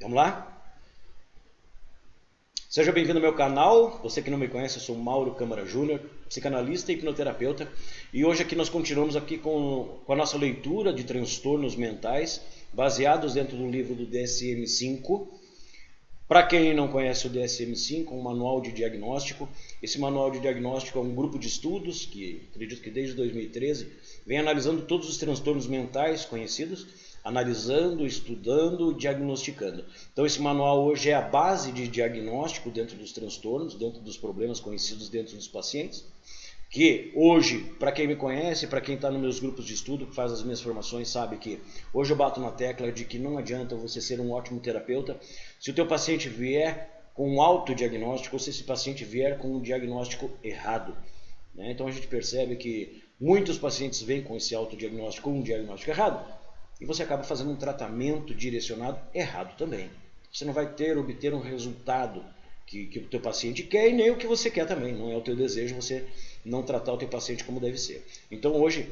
Vamos lá? Seja bem-vindo ao meu canal. Você que não me conhece, eu sou Mauro Câmara Júnior, psicanalista e hipnoterapeuta. E hoje aqui nós continuamos aqui com a nossa leitura de transtornos mentais, baseados dentro do livro do DSM-5. Para quem não conhece o DSM-5, um manual de diagnóstico. Esse manual de diagnóstico é um grupo de estudos que, acredito que desde 2013, vem analisando todos os transtornos mentais conhecidos, analisando, estudando, diagnosticando. Então esse manual hoje é a base de diagnóstico dentro dos transtornos, dentro dos problemas conhecidos dentro dos pacientes, que hoje, para quem me conhece, para quem está nos meus grupos de estudo, que faz as minhas formações, sabe que hoje eu bato na tecla de que não adianta você ser um ótimo terapeuta se o teu paciente vier com um autodiagnóstico ou se esse paciente vier com um diagnóstico errado. Então a gente percebe que muitos pacientes vêm com esse autodiagnóstico, com um diagnóstico errado, e você acaba fazendo um tratamento direcionado errado também. Você não vai obter um resultado que o teu paciente quer e nem o que você quer também. Não é o teu desejo você não tratar o teu paciente como deve ser. Então hoje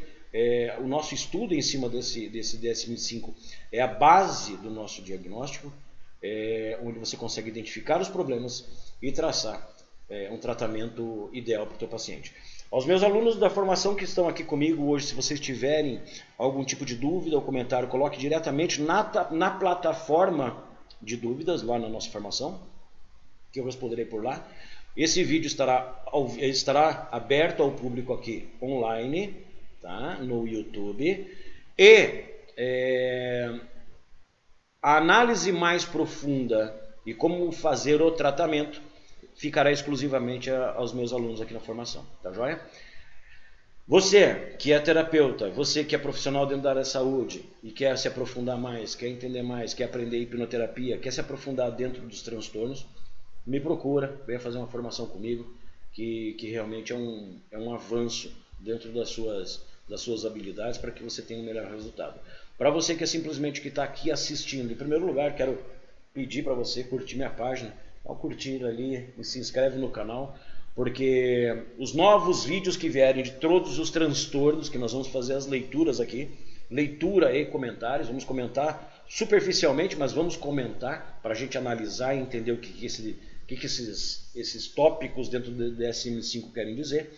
o nosso estudo em cima desse DSM-5 é a base do nosso diagnóstico, onde você consegue identificar os problemas e traçar um tratamento ideal para o teu paciente. Aos meus alunos da formação que estão aqui comigo hoje, se vocês tiverem algum tipo de dúvida ou comentário, coloque diretamente na plataforma de dúvidas lá na nossa formação, que eu responderei por lá. Esse vídeo estará aberto ao público aqui online, tá? No YouTube. E a análise mais profunda e como fazer o tratamento ficará exclusivamente aos meus alunos aqui na formação, tá joia? Você que é terapeuta, você que é profissional dentro da área da saúde e quer se aprofundar mais, quer entender mais, quer aprender hipnoterapia, quer se aprofundar dentro dos transtornos, me procura, venha fazer uma formação comigo, que realmente é um avanço dentro das suas habilidades para que você tenha um melhor resultado. Para você que é simplesmente que está aqui assistindo, em primeiro lugar, quero pedir para você curtir minha página, dá um curtir ali e se inscreve no canal, porque os novos vídeos que vierem de todos os transtornos, que nós vamos fazer as leituras aqui, leitura e comentários, vamos comentar superficialmente, mas vamos comentar para a gente analisar e entender o que esses tópicos dentro do DSM-5 querem dizer.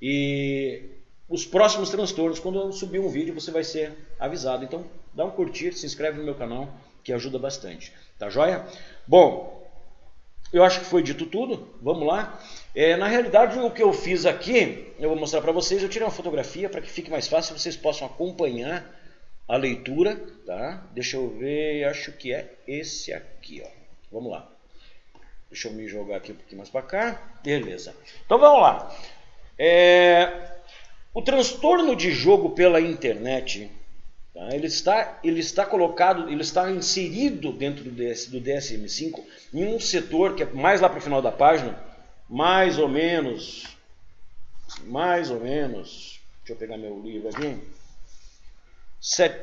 E os próximos transtornos, quando eu subir um vídeo, você vai ser avisado. Então dá um curtir, se inscreve no meu canal, que ajuda bastante. Tá joia? Bom, eu acho que foi dito tudo, vamos lá. Na realidade, o que eu fiz aqui, eu vou mostrar para vocês, eu tirei uma fotografia para que fique mais fácil, vocês possam acompanhar a leitura, tá? Deixa eu ver, acho que é esse aqui, ó. Vamos lá. Deixa eu me jogar aqui um pouquinho mais para cá. Beleza. Então vamos lá. O transtorno de jogo pela internet, tá? Ele está colocado, ele está inserido dentro do DSM-5 em um setor que é mais lá para o final da página, mais ou menos, deixa eu pegar meu livro aqui,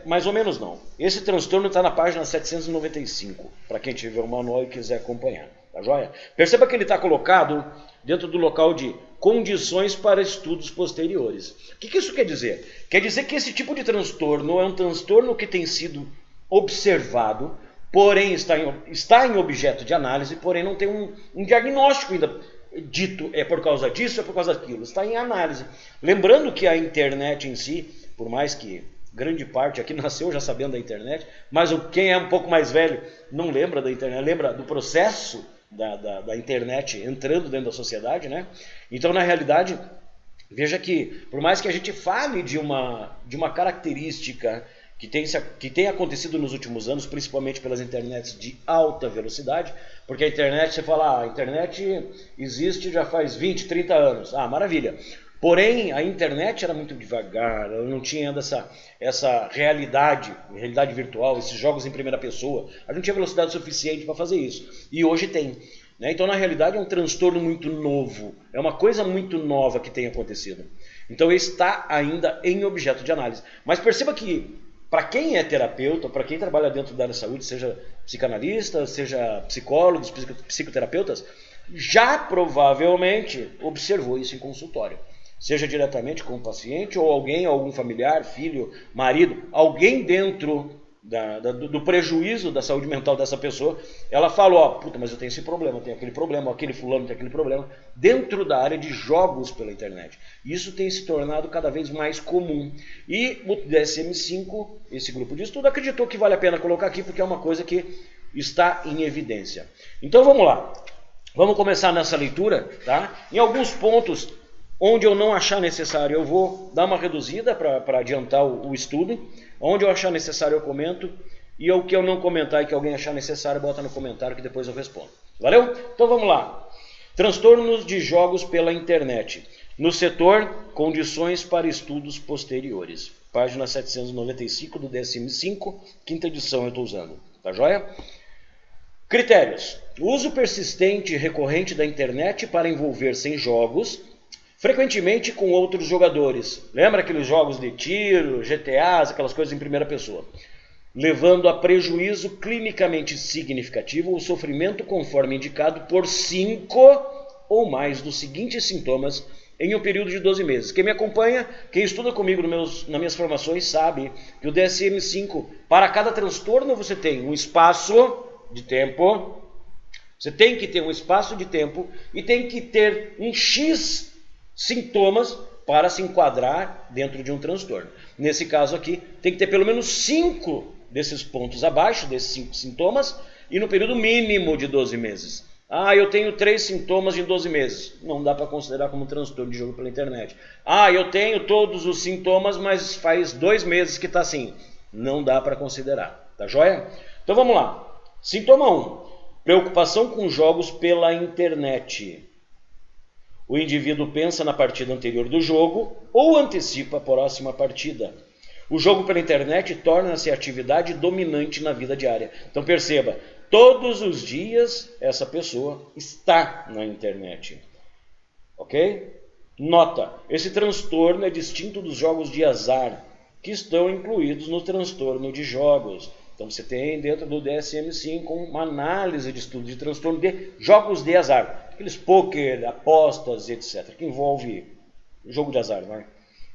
mais ou menos não, esse transtorno está na página 795, para quem tiver o manual e quiser acompanhar, tá joia? Perceba que ele está colocado dentro do local de condições para estudos posteriores. O que isso quer dizer? Quer dizer que esse tipo de transtorno é um transtorno que tem sido observado, porém está em objeto de análise, porém não tem um diagnóstico ainda dito, é por causa disso, é por causa daquilo, está em análise. Lembrando que a internet em si, por mais que grande parte aqui nasceu já sabendo da internet, mas quem é um pouco mais velho não lembra da internet, lembra do processo da internet entrando dentro da sociedade, né? Então, na realidade, veja que, por mais que a gente fale de uma característica que tem acontecido nos últimos anos, principalmente pelas internets de alta velocidade, porque a internet, você fala, a internet existe já faz 20, 30 anos, maravilha. Porém, a internet era muito devagar, ela não tinha essa realidade virtual, esses jogos em primeira pessoa, ela não tinha velocidade suficiente para fazer isso. E hoje tem. Né? Então, na realidade, é um transtorno muito novo, é uma coisa muito nova que tem acontecido. Então, ele está ainda em objeto de análise. Mas perceba que, para quem é terapeuta, para quem trabalha dentro da área da saúde, seja psicanalista, seja psicólogos, psicoterapeutas, já provavelmente observou isso em consultório. Seja diretamente com o paciente ou alguém, algum familiar, filho, marido, alguém dentro do prejuízo da saúde mental dessa pessoa, ela fala, ó, puta, mas eu tenho esse problema, tenho aquele problema, aquele fulano tem aquele problema, dentro da área de jogos pela internet. Isso tem se tornado cada vez mais comum. E o DSM-5, esse grupo de estudo, acreditou que vale a pena colocar aqui, porque é uma coisa que está em evidência. Então vamos lá, vamos começar nessa leitura, tá? Em alguns pontos onde eu não achar necessário, eu vou dar uma reduzida para adiantar o estudo. Onde eu achar necessário, eu comento. E o que eu não comentar e que alguém achar necessário, bota no comentário que depois eu respondo. Valeu? Então vamos lá. Transtornos de jogos pela internet. No setor, condições para estudos posteriores. Página 795 do DSM-5, quinta edição eu estou usando. Tá joia? Critérios. O uso persistente e recorrente da internet para envolver-se em jogos, frequentemente com outros jogadores. Lembra aqueles jogos de tiro, GTAs, aquelas coisas em primeira pessoa? Levando a prejuízo clinicamente significativo ou sofrimento conforme indicado por 5 ou mais dos seguintes sintomas em um período de 12 meses. Quem me acompanha, quem estuda comigo nas minhas formações sabe que o DSM-5, para cada transtorno você tem um espaço de tempo, você tem que ter um espaço de tempo e tem que ter um X sintomas para se enquadrar dentro de um transtorno. Nesse caso aqui, tem que ter pelo menos 5 desses pontos abaixo, desses 5 sintomas, e no período mínimo de 12 meses. Ah, eu tenho 3 sintomas em 12 meses. Não dá para considerar como transtorno de jogo pela internet. Ah, eu tenho todos os sintomas, mas faz 2 meses que está assim. Não dá para considerar. Tá joia? Então vamos lá. Sintoma 1. Preocupação com jogos pela internet. O indivíduo pensa na partida anterior do jogo ou antecipa a próxima partida. O jogo pela internet torna-se a atividade dominante na vida diária. Então perceba, todos os dias essa pessoa está na internet. Ok? Nota, esse transtorno é distinto dos jogos de azar, que estão incluídos no transtorno de jogos. Então você tem dentro do DSM-5 uma análise de estudo de transtorno de jogos de azar. Aqueles poker, apostas, etc. Que envolve jogo de azar, não é?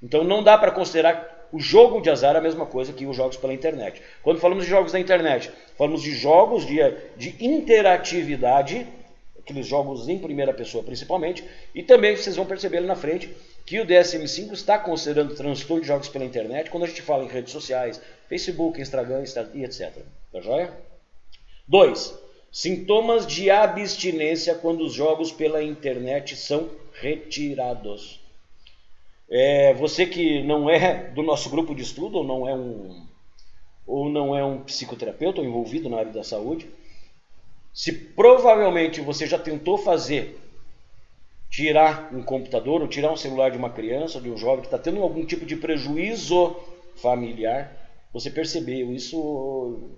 Então não dá para considerar o jogo de azar a mesma coisa que os jogos pela internet. Quando falamos de jogos da internet, falamos de jogos de interatividade, aqueles jogos em primeira pessoa principalmente, e também vocês vão perceber ali na frente que o DSM-5 está considerando transtorno de jogos pela internet quando a gente fala em redes sociais, Facebook, Instagram e etc. Tá joia? 2. Sintomas de abstinência quando os jogos pela internet são retirados. Você que não é do nosso grupo de estudo, ou não é um psicoterapeuta ou envolvido na área da saúde, se provavelmente você já tentou tirar um computador ou tirar um celular de uma criança, de um jovem que está tendo algum tipo de prejuízo familiar, você percebeu isso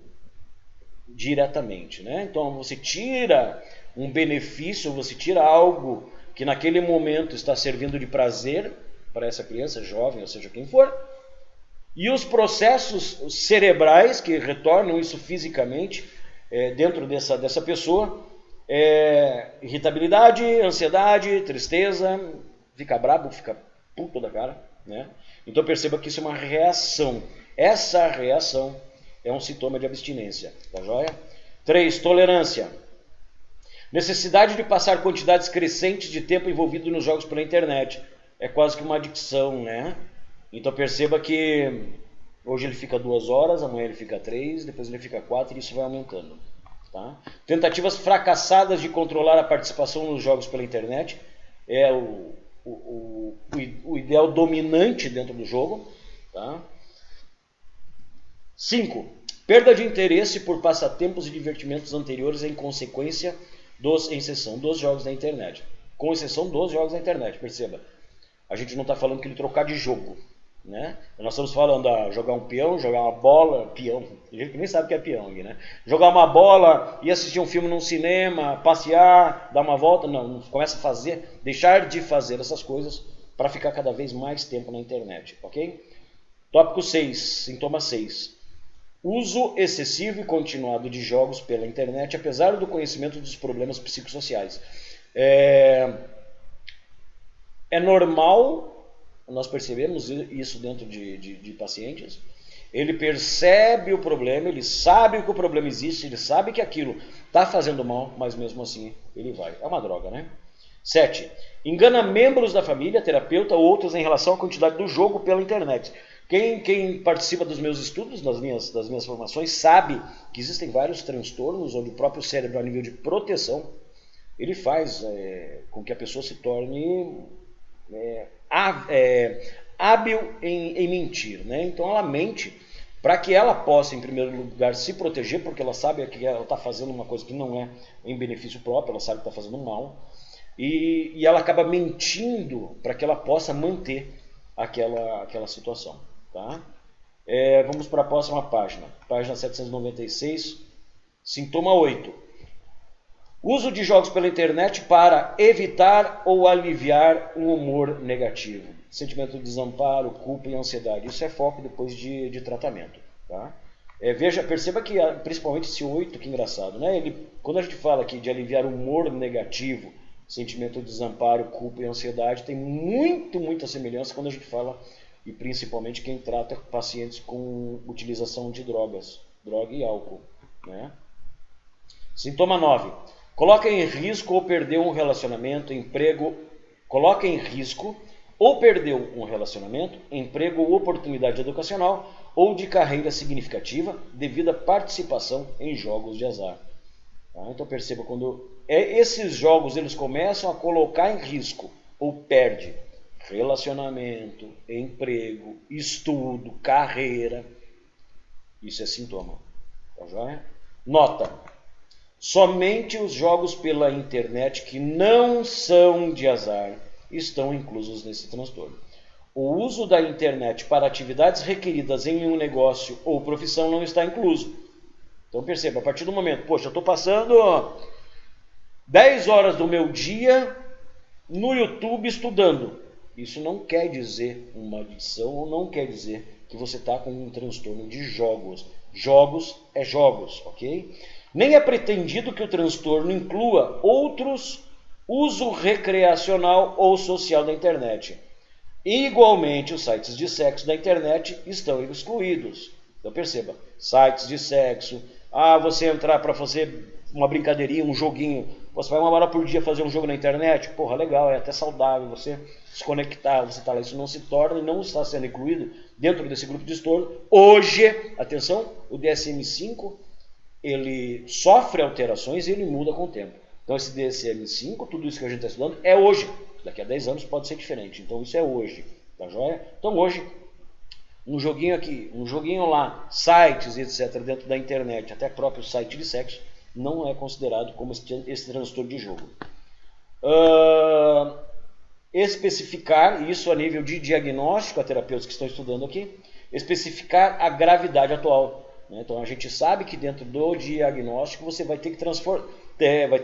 diretamente, né? Então você tira um benefício, você tira algo que naquele momento está servindo de prazer para essa criança, jovem, ou seja, quem for, e os processos cerebrais que retornam isso fisicamente dentro dessa pessoa, irritabilidade, ansiedade, tristeza, fica brabo, fica puto da cara, né? Então perceba que isso é uma reação. Essa reação é um sintoma de abstinência, tá joia? 3. Tolerância. Necessidade de passar quantidades crescentes de tempo envolvido nos jogos pela internet. É quase que uma adicção, né? Então perceba que hoje ele fica 2 horas, amanhã ele fica 3, depois ele fica 4 e isso vai aumentando. Tá? Tentativas fracassadas de controlar a participação nos jogos pela internet é o ideal dominante dentro do jogo. Tá? 5. Perda de interesse por passatempos e divertimentos anteriores em consequência exceção dos jogos da internet. Com exceção dos jogos da internet, perceba. A gente não está falando que ele trocar de jogo, né? Nós estamos falando jogar um peão, jogar uma bola, peão, tem gente que nem sabe o que é peão aqui, né? Jogar uma bola, ir assistir um filme num cinema, passear, dar uma volta, não começa a deixar de fazer essas coisas para ficar cada vez mais tempo na internet, ok? Tópico 6, sintoma 6. Uso excessivo e continuado de jogos pela internet, apesar do conhecimento dos problemas psicossociais. É normal, nós percebemos isso dentro de pacientes, Ele percebe o problema, ele sabe que o problema existe, ele sabe que aquilo está fazendo mal, mas mesmo assim ele vai. É uma droga, né? 7. Engana membros da família, terapeuta ou outros em relação à quantidade do jogo pela internet. Quem participa dos meus estudos, das minhas formações, sabe que existem vários transtornos onde o próprio cérebro, a nível de proteção, ele faz com que a pessoa se torne hábil em mentir, né? Então ela mente para que ela possa, em primeiro lugar, se proteger, porque ela sabe que ela está fazendo uma coisa que não é em benefício próprio, ela sabe que está fazendo mal, e ela acaba mentindo para que ela possa manter aquela situação. Tá? Vamos para a próxima página, página 796, sintoma 8. Uso de jogos pela internet para evitar ou aliviar um humor negativo. Sentimento de desamparo, culpa e ansiedade. Isso é foco depois de tratamento. Tá? Perceba que principalmente esse 8, que engraçado, né? Quando a gente fala aqui de aliviar humor negativo, sentimento de desamparo, culpa e ansiedade, tem muita semelhança quando a gente fala, e principalmente quem trata pacientes com utilização de drogas, droga e álcool. Né? Sintoma 9. Coloca em risco ou perdeu um relacionamento, emprego. Coloca em risco ou perdeu um relacionamento, emprego ou oportunidade educacional ou de carreira significativa devido à participação em jogos de azar. Tá? Então perceba, quando esses jogos eles começam a colocar em risco ou perde relacionamento, emprego, estudo, carreira, isso é sintoma. Tá joia? Nota. Somente os jogos pela internet que não são de azar estão inclusos nesse transtorno. O uso da internet para atividades requeridas em um negócio ou profissão não está incluso. Então perceba, a partir do momento, poxa, eu estou passando 10 horas do meu dia no YouTube estudando. Isso não quer dizer uma adição ou não quer dizer que você está com um transtorno de jogos. Jogos é jogos, ok? Nem é pretendido que o transtorno inclua outros uso recreacional ou social da internet. Igualmente, os sites de sexo da internet estão excluídos. Então perceba, sites de sexo, você entrar para fazer uma brincadeirinha, um joguinho, você vai 1 hora por dia fazer um jogo na internet, porra, legal, é até saudável, você se conectar, você tá lá, isso não se torna e não está sendo incluído dentro desse grupo de transtorno. Hoje, atenção, o DSM-5, ele sofre alterações e ele muda com o tempo. Então esse DSM-5, tudo isso que a gente está estudando, é hoje. Daqui a 10 anos pode ser diferente. Então isso é hoje. Tá joia? Então hoje, um joguinho aqui, um joguinho lá, sites, etc., dentro da internet, até próprio site de sexo, não é considerado como esse transtorno de jogo. Especificar, isso a nível de diagnóstico, a terapeutas que estão estudando aqui, especificar a gravidade atual. Então a gente sabe que dentro do diagnóstico você vai ter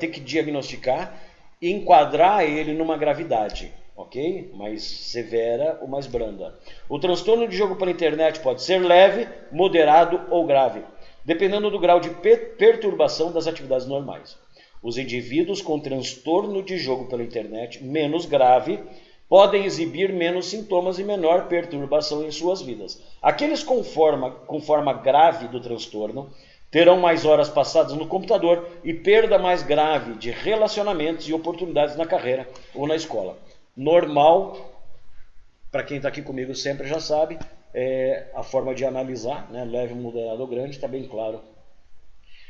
que diagnosticar e enquadrar ele numa gravidade, ok? Mais severa ou mais branda. O transtorno de jogo pela internet pode ser leve, moderado ou grave, dependendo do grau de perturbação das atividades normais. Os indivíduos com transtorno de jogo pela internet menos grave podem exibir menos sintomas e menor perturbação em suas vidas. Aqueles com forma grave do transtorno terão mais horas passadas no computador e perda mais grave de relacionamentos e oportunidades na carreira ou na escola. Normal, para quem está aqui comigo sempre já sabe, a forma de analisar, né? Leve, moderado ou grande, está bem claro.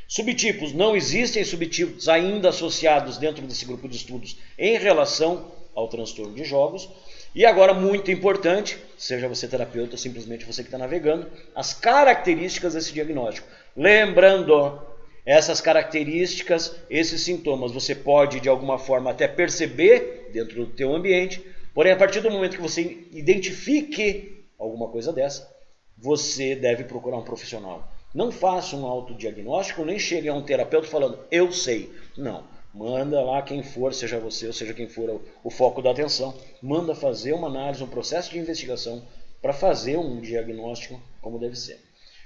Subtipos, não existem subtipos ainda associados dentro desse grupo de estudos em relação ao transtorno de jogos. E agora, muito importante, seja você terapeuta ou simplesmente você que está navegando, as características desse diagnóstico. Lembrando, essas características, esses sintomas, você pode de alguma forma até perceber dentro do teu ambiente, porém a partir do momento que você identifique alguma coisa dessa, você deve procurar um profissional. Não faça um autodiagnóstico, nem chegue a um terapeuta falando, eu sei. Não. Manda lá quem for, seja você ou seja quem for o foco da atenção, manda fazer uma análise, um processo de investigação para fazer um diagnóstico como deve ser.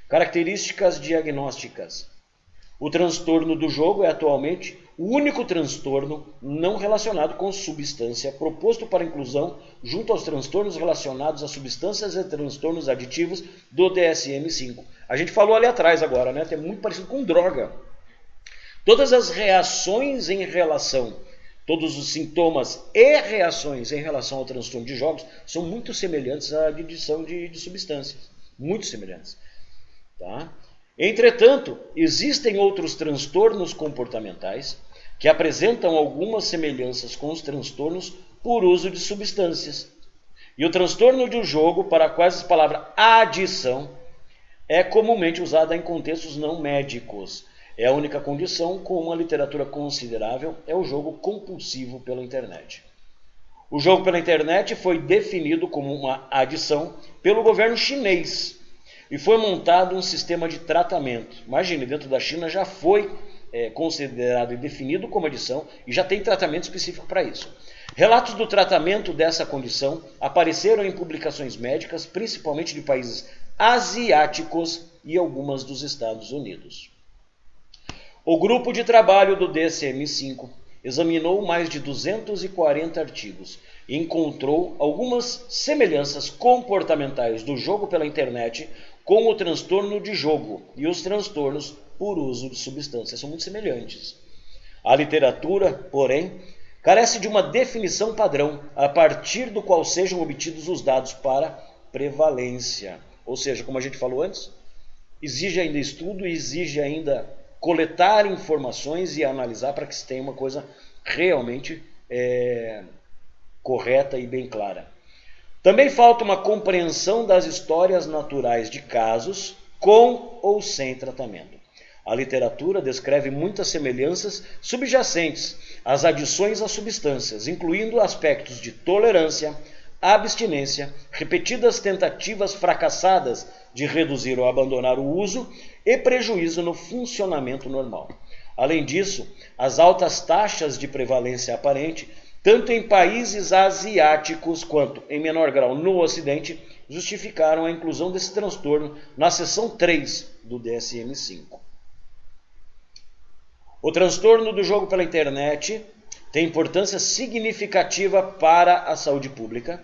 Características diagnósticas. O transtorno do jogo é atualmente o único transtorno não relacionado com substância proposto para inclusão junto aos transtornos relacionados a substâncias e transtornos aditivos do DSM-5. A gente falou ali atrás agora, né? É muito parecido com droga. Todas as reações em relação, todos os sintomas e reações em relação ao transtorno de jogos são muito semelhantes à adição de substâncias. Muito semelhantes. Tá? Entretanto, existem outros transtornos comportamentais que apresentam algumas semelhanças com os transtornos por uso de substâncias. E o transtorno de um jogo, para quais a palavra adição é comumente usada em contextos não médicos. É a única condição com uma literatura considerável é o jogo compulsivo pela internet. O jogo pela internet foi definido como uma adição pelo governo chinês e foi montado um sistema de tratamento. Imagine, dentro da China já foi considerado e definido como adição e já tem tratamento específico para isso. Relatos do tratamento dessa condição apareceram em publicações médicas, principalmente de países asiáticos e algumas dos Estados Unidos. O grupo de trabalho do DSM-5 examinou mais de 240 artigos e encontrou algumas semelhanças comportamentais do jogo pela internet com o transtorno de jogo e os transtornos por uso de substâncias. São muito semelhantes. A literatura, porém, carece de uma definição padrão a partir do qual sejam obtidos os dados para prevalência. Ou seja, como a gente falou antes, exige ainda estudo e exige ainda coletar informações e analisar para que se tenha uma coisa realmente correta e bem clara. Também falta uma compreensão das histórias naturais de casos com ou sem tratamento. A literatura descreve muitas semelhanças subjacentes às adições a substâncias, incluindo aspectos de tolerância, abstinência, repetidas tentativas fracassadas de reduzir ou abandonar o uso e prejuízo no funcionamento normal. Além disso, as altas taxas de prevalência aparente, tanto em países asiáticos quanto, em menor grau, no Ocidente, justificaram a inclusão desse transtorno na seção 3 do DSM-5. O transtorno do jogo pela internet tem importância significativa para a saúde pública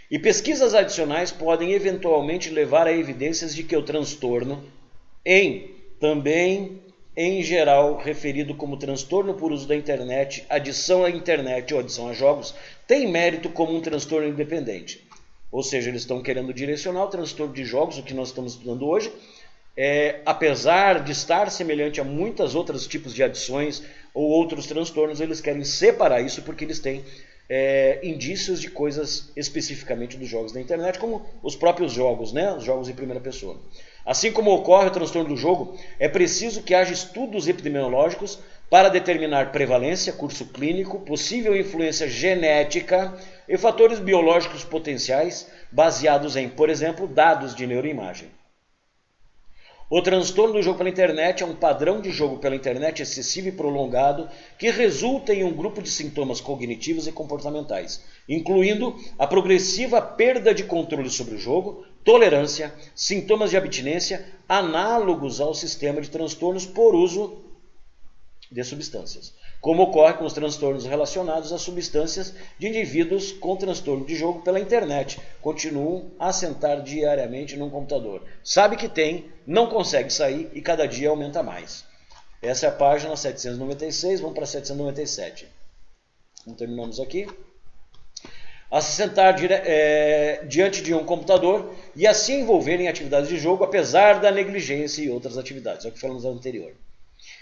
e pesquisas adicionais podem eventualmente levar a evidências de que o transtorno, também em geral referido como transtorno por uso da internet, adição à internet ou adição a jogos, tem mérito como um transtorno independente. Ou seja, eles estão querendo direcionar o transtorno de jogos, o que nós estamos estudando hoje, apesar de estar semelhante a muitos outros tipos de adições ou outros transtornos, eles querem separar isso porque eles têm indícios de coisas especificamente dos jogos da internet, como os próprios jogos, né? Os jogos em primeira pessoa. Assim como ocorre o transtorno do jogo, é preciso que haja estudos epidemiológicos para determinar prevalência, curso clínico, possível influência genética e fatores biológicos potenciais baseados em, por exemplo, dados de neuroimagem. O transtorno do jogo pela internet é um padrão de jogo pela internet excessivo e prolongado que resulta em um grupo de sintomas cognitivos e comportamentais, incluindo a progressiva perda de controle sobre o jogo, tolerância, sintomas de abstinência, análogos ao sistema de transtornos por uso de substâncias, como ocorre com os transtornos relacionados a substâncias de indivíduos com transtorno de jogo pela internet. Continuam a sentar diariamente num computador. Sabe que tem, não consegue sair e cada dia aumenta mais. Essa é a página 796, vamos para 797. Então, terminamos aqui. A se sentar diante de um computador e assim envolver em atividades de jogo, apesar da negligência e outras atividades. É o que falamos anterior.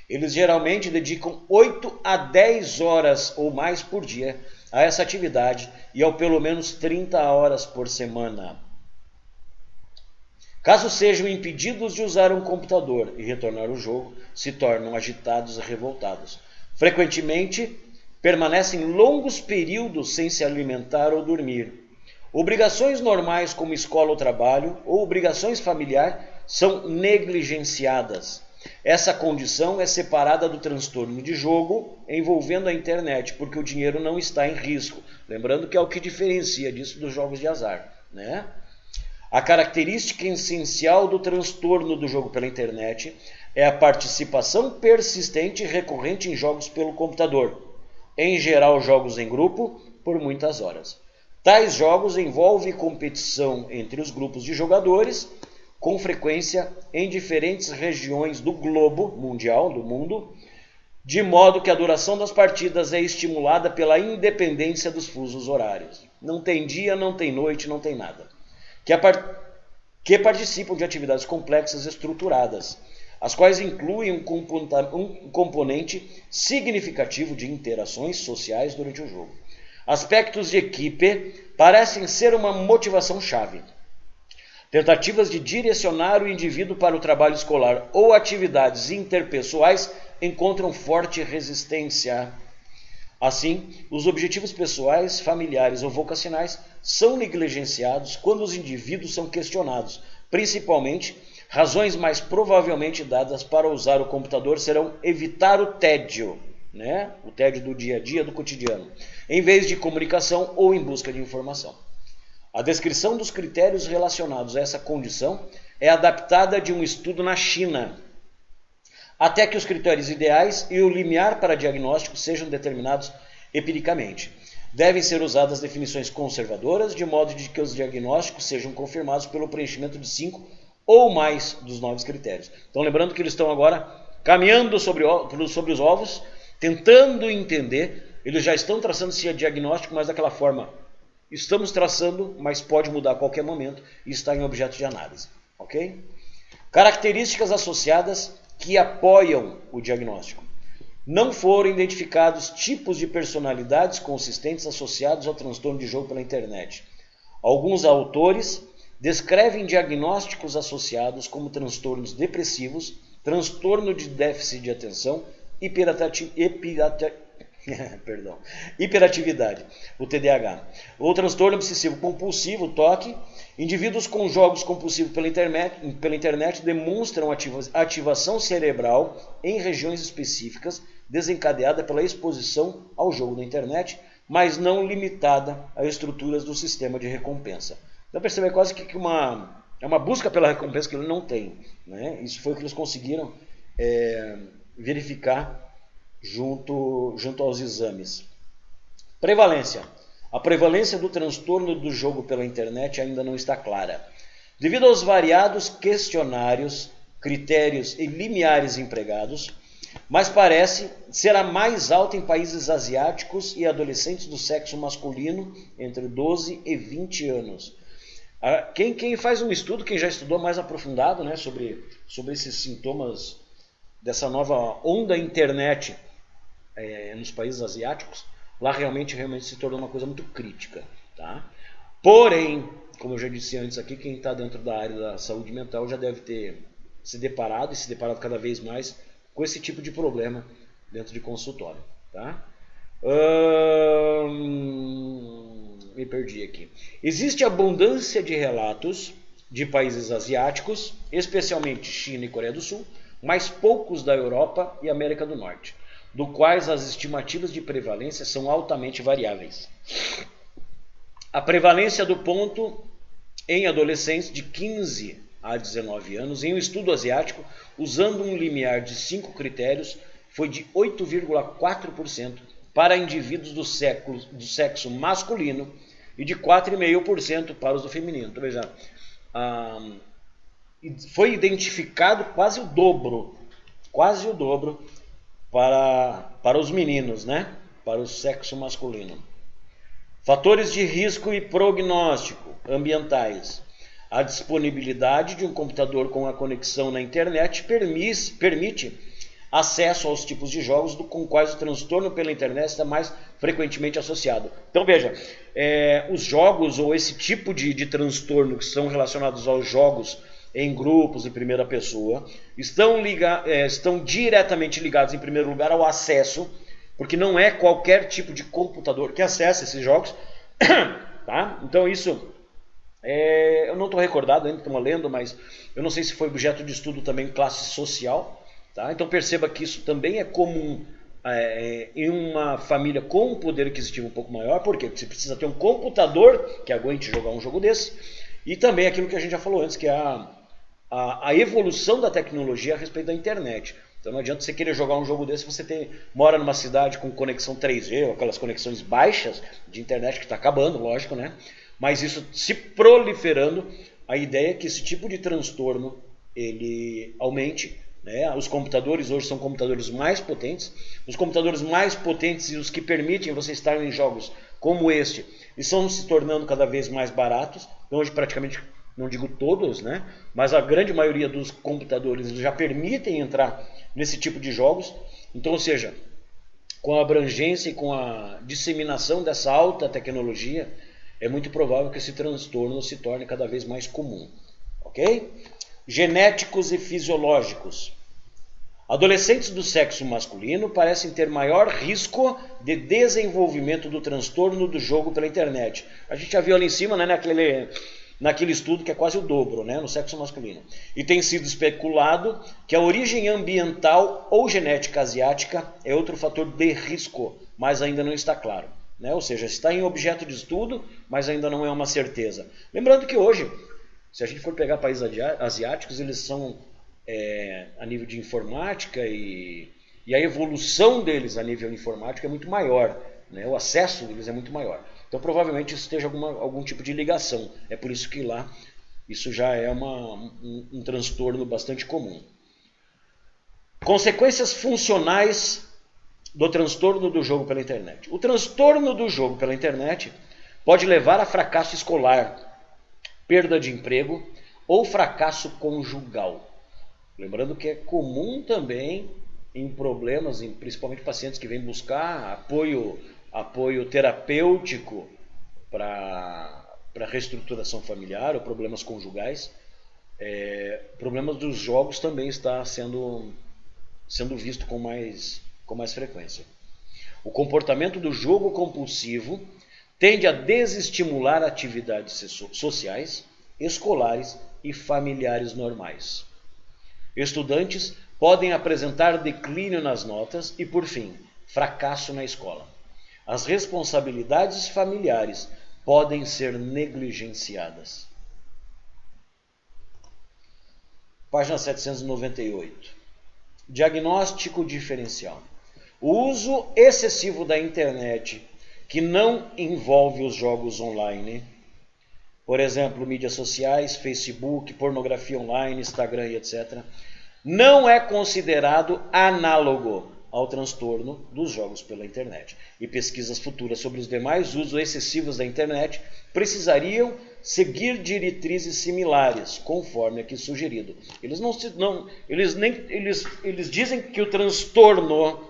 Eles geralmente dedicam 8 a 10 horas ou mais por dia a essa atividade e ao pelo menos 30 horas por semana. Caso sejam impedidos de usar um computador e retornar ao jogo, se tornam agitados e revoltados. Frequentemente, permanecem longos períodos sem se alimentar ou dormir. Obrigações normais como escola ou trabalho ou obrigações familiares são negligenciadas. Essa condição é separada do transtorno de jogo envolvendo a internet, porque o dinheiro não está em risco. Lembrando que é o que diferencia disso dos jogos de azar, né? A característica essencial do transtorno do jogo pela internet é a participação persistente e recorrente em jogos pelo computador, em geral jogos em grupo, por muitas horas. Tais jogos envolvem competição entre os grupos de jogadores, com frequência em diferentes regiões do globo mundial, do mundo, de modo que a duração das partidas é estimulada pela independência dos fusos horários. Não tem dia, não tem noite, não tem nada. Que participam de atividades complexas e estruturadas, as quais incluem um componente significativo de interações sociais durante o jogo. Aspectos de equipe parecem ser uma motivação-chave. Tentativas de direcionar o indivíduo para o trabalho escolar ou atividades interpessoais encontram forte resistência. Assim, os objetivos pessoais, familiares ou vocacionais são negligenciados quando os indivíduos são questionados. Principalmente, razões mais provavelmente dadas para usar o computador serão evitar o tédio, né? O tédio do dia a dia, do cotidiano, em vez de comunicação ou em busca de informação. A descrição dos critérios relacionados a essa condição é adaptada de um estudo na China, até que os critérios ideais e o limiar para diagnóstico sejam determinados empiricamente. Devem ser usadas definições conservadoras, de modo de que os diagnósticos sejam confirmados pelo preenchimento de 5 ou mais dos 9 critérios. Então, lembrando que eles estão agora caminhando sobre os ovos, tentando entender, eles já estão traçando esse diagnóstico, mas daquela forma, estamos traçando, mas pode mudar a qualquer momento e está em objeto de análise. Ok? Características associadas que apoiam o diagnóstico. Não foram identificados tipos de personalidades consistentes associados ao transtorno de jogo pela internet. Alguns autores descrevem diagnósticos associados como transtornos depressivos, transtorno de déficit de atenção, hiperatividade, o TDAH, ou transtorno obsessivo compulsivo, TOC. Indivíduos com jogos compulsivos pela internet demonstram ativação cerebral em regiões específicas desencadeada pela exposição ao jogo na internet, mas não limitada a estruturas do sistema de recompensa. Então percebe, é quase que é uma busca pela recompensa que ele não tem, né? Isso foi o que eles conseguiram verificar junto aos exames. Prevalência. A prevalência do transtorno do jogo pela internet ainda não está clara. Devido aos variados questionários, critérios e limiares empregados, mas parece ser a mais alta em países asiáticos e adolescentes do sexo masculino entre 12 e 20 anos. Quem faz um estudo, quem já estudou mais aprofundado, né, sobre esses sintomas dessa nova onda internet nos países asiáticos, lá realmente se tornou uma coisa muito crítica. Tá? Porém, como eu já disse antes aqui, quem está dentro da área da saúde mental já deve ter se deparado cada vez mais com esse tipo de problema dentro de consultório. Tá? Me perdi aqui. Existe abundância de relatos de países asiáticos, especialmente China e Coreia do Sul, mas poucos da Europa e América do Norte, do quais as estimativas de prevalência são altamente variáveis. A prevalência do ponto em adolescentes de 15 a 19 anos, em um estudo asiático, usando um limiar de 5 critérios, foi de 8,4% para indivíduos do sexo masculino e de 4,5% para os do feminino. Então, veja, foi identificado quase o dobro para os meninos, né? Para o sexo masculino. Fatores de risco e prognóstico ambientais. A disponibilidade de um computador com a conexão na internet permite acesso aos tipos de jogos com quais o transtorno pela internet está mais frequentemente associado. Então veja, os jogos ou esse tipo de transtorno que são relacionados aos jogos em grupos, em primeira pessoa, estão diretamente ligados, em primeiro lugar, ao acesso, porque não é qualquer tipo de computador que acessa esses jogos. Tá? Então isso, eu não estou recordado ainda, estou lendo, mas eu não sei se foi objeto de estudo também classe social. Tá? Então perceba que isso também é comum em uma família com um poder aquisitivo um pouco maior. Por quê? Porque você precisa ter um computador que aguente jogar um jogo desse, E também aquilo que a gente já falou antes, que é a evolução da tecnologia a respeito da internet. Então não adianta você querer jogar um jogo desse se você mora numa cidade com conexão 3G, ou aquelas conexões baixas de internet que está acabando, lógico, né? Mas isso se proliferando, a ideia é que esse tipo de transtorno ele aumente, né? Os computadores hoje são computadores mais potentes, os computadores mais potentes e os que permitem você estar em jogos como este, estão se tornando cada vez mais baratos. Então hoje praticamente, não digo todos, né? Mas a grande maioria dos computadores já permitem entrar nesse tipo de jogos. Então, ou seja, com a abrangência e com a disseminação dessa alta tecnologia, é muito provável que esse transtorno se torne cada vez mais comum. Ok? Genéticos e fisiológicos. Adolescentes do sexo masculino parecem ter maior risco de desenvolvimento do transtorno do jogo pela internet. A gente já viu ali em cima, né, naquele estudo que é quase o dobro, né, no sexo masculino. E tem sido especulado que a origem ambiental ou genética asiática é outro fator de risco, mas ainda não está claro. Né? Ou seja, está em objeto de estudo, mas ainda não é uma certeza. Lembrando que hoje, se a gente for pegar países asiáticos, eles são, a nível de informática e a evolução deles a nível informático é muito maior. Né? O acesso deles é muito maior. Então provavelmente isso esteja algum tipo de ligação. É por isso que lá isso já é um transtorno bastante comum. Consequências funcionais do transtorno do jogo pela internet. O transtorno do jogo pela internet pode levar a fracasso escolar, perda de emprego ou fracasso conjugal. Lembrando que é comum também em problemas, principalmente pacientes que vêm buscar apoio terapêutico para reestruturação familiar ou problemas conjugais. Problemas dos jogos também está sendo visto com mais frequência. O comportamento do jogo compulsivo tende a desestimular atividades sociais, escolares e familiares normais. Estudantes podem apresentar declínio nas notas e, por fim, fracasso na escola. As responsabilidades familiares podem ser negligenciadas. Página 798. Diagnóstico diferencial. O uso excessivo da internet, que não envolve os jogos online, por exemplo, mídias sociais, Facebook, pornografia online, Instagram e etc., não é considerado análogo ao transtorno dos jogos pela internet. E pesquisas futuras sobre os demais usos excessivos da internet precisariam seguir diretrizes similares, conforme aqui sugerido. Eles dizem que o transtorno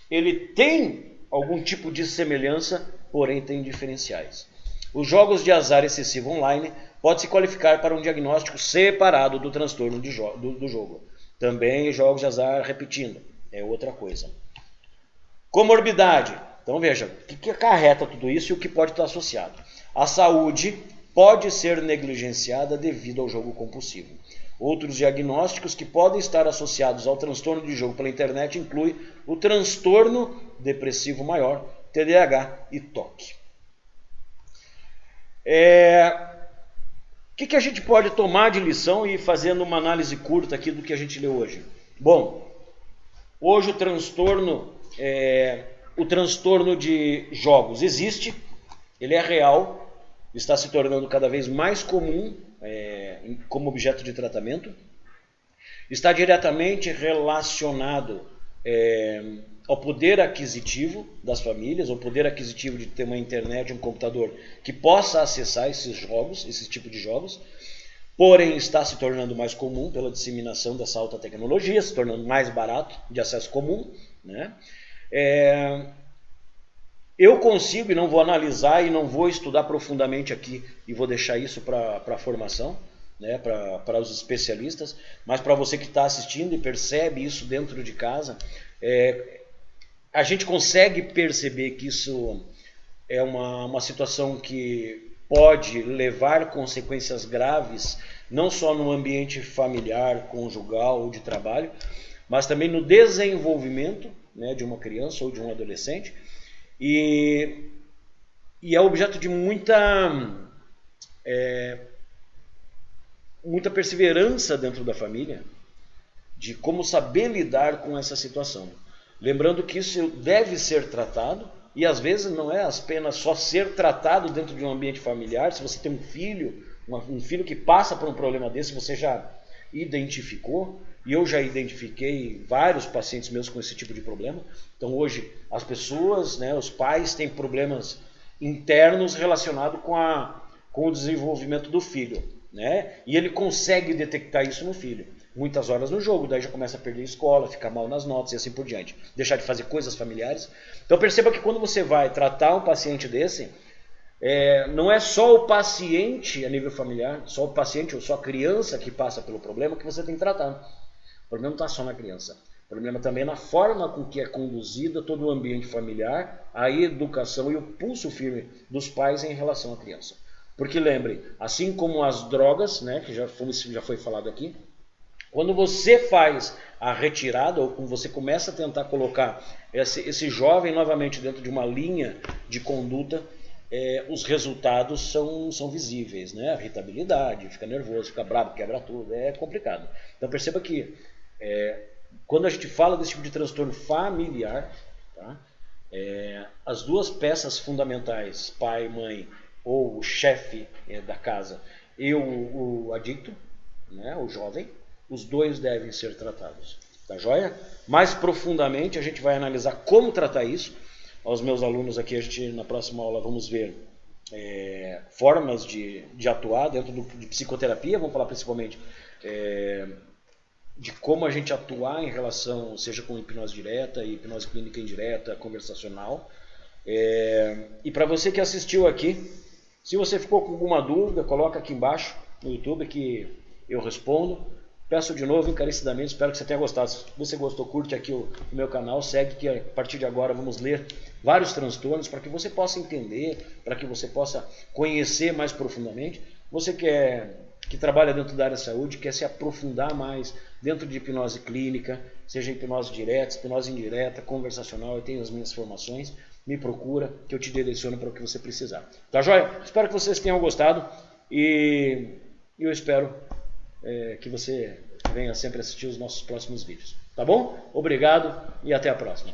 ele tem algum tipo de semelhança, porém tem diferenciais. Os jogos de azar excessivo online podem se qualificar para um diagnóstico separado do transtorno do jogo. Também jogos de azar repetindo, é outra coisa. Comorbidade. Então veja, o que acarreta tudo isso e o que pode estar associado. A saúde pode ser negligenciada devido ao jogo compulsivo. Outros diagnósticos que podem estar associados ao transtorno de jogo pela internet incluem o transtorno depressivo maior, TDAH e TOC. O que a gente pode tomar de lição e fazendo uma análise curta aqui do que a gente leu hoje? Bom, hoje o transtorno de jogos existe, ele é real, está se tornando cada vez mais comum como objeto de tratamento, está diretamente relacionado ao poder aquisitivo das famílias, ao poder aquisitivo de ter uma internet, um computador que possa acessar esse tipo de jogos, porém está se tornando mais comum pela disseminação dessa alta tecnologia, se tornando mais barato, de acesso comum, né? Eu consigo, e não vou analisar e não vou estudar profundamente aqui, e vou deixar isso para a formação, né, para os especialistas, mas para você que está assistindo e percebe isso dentro de casa, a gente consegue perceber que isso é uma situação que pode levar consequências graves, não só no ambiente familiar, conjugal ou de trabalho, mas também no desenvolvimento, né, de uma criança ou de um adolescente, e é objeto de muita muita perseverança dentro da família de como saber lidar com essa situação. Lembrando que isso deve ser tratado, e às vezes não é apenas só ser tratado dentro de um ambiente familiar. Se você tem um filho que passa por um problema desse, você já identificou, e eu já identifiquei vários pacientes meus com esse tipo de problema. Então hoje as pessoas, né, os pais têm problemas internos relacionados com o desenvolvimento do filho, né? E ele consegue detectar isso no filho. Muitas horas no jogo, daí já começa a perder a escola, ficar mal nas notas e assim por diante. Deixar de fazer coisas familiares. Então perceba que quando você vai tratar um paciente desse, não é só o paciente a nível familiar, só o paciente ou só a criança que passa pelo problema que você tem que tratar. O problema não está só na criança. O problema também é na forma com que é conduzida todo o ambiente familiar, a educação e o pulso firme dos pais em relação à criança. Porque lembre, assim como as drogas, né, que já foi falado aqui, quando você faz a retirada, ou quando você começa a tentar colocar esse jovem novamente dentro de uma linha de conduta, os resultados são visíveis, né? A irritabilidade, fica nervoso, fica bravo, quebra tudo, é complicado. Então perceba que quando a gente fala desse tipo de transtorno familiar, tá? As duas peças fundamentais, pai, mãe ou o chefe da casa e o adicto, né? O jovem, os dois devem ser tratados. Tá joia? Mais profundamente a gente vai analisar como tratar isso. Aos meus alunos aqui, na próxima aula vamos ver formas de atuar dentro de psicoterapia. Vamos falar principalmente de como a gente atuar em relação, seja com hipnose direta, hipnose clínica indireta, conversacional. E para você que assistiu aqui, se você ficou com alguma dúvida, coloca aqui embaixo no YouTube que eu respondo. Peço de novo encarecidamente, espero que você tenha gostado. Se você gostou, curte aqui o meu canal, segue que a partir de agora vamos ler vários transtornos para que você possa entender, para que você possa conhecer mais profundamente. Você que trabalha dentro da área da saúde, quer se aprofundar mais dentro de hipnose clínica, seja hipnose direta, hipnose indireta, conversacional, eu tenho as minhas formações, me procura que eu te direciono para o que você precisar. Tá joia? Espero que vocês tenham gostado e eu espero que você venha sempre assistir os nossos próximos vídeos. Tá bom? Obrigado e até a próxima.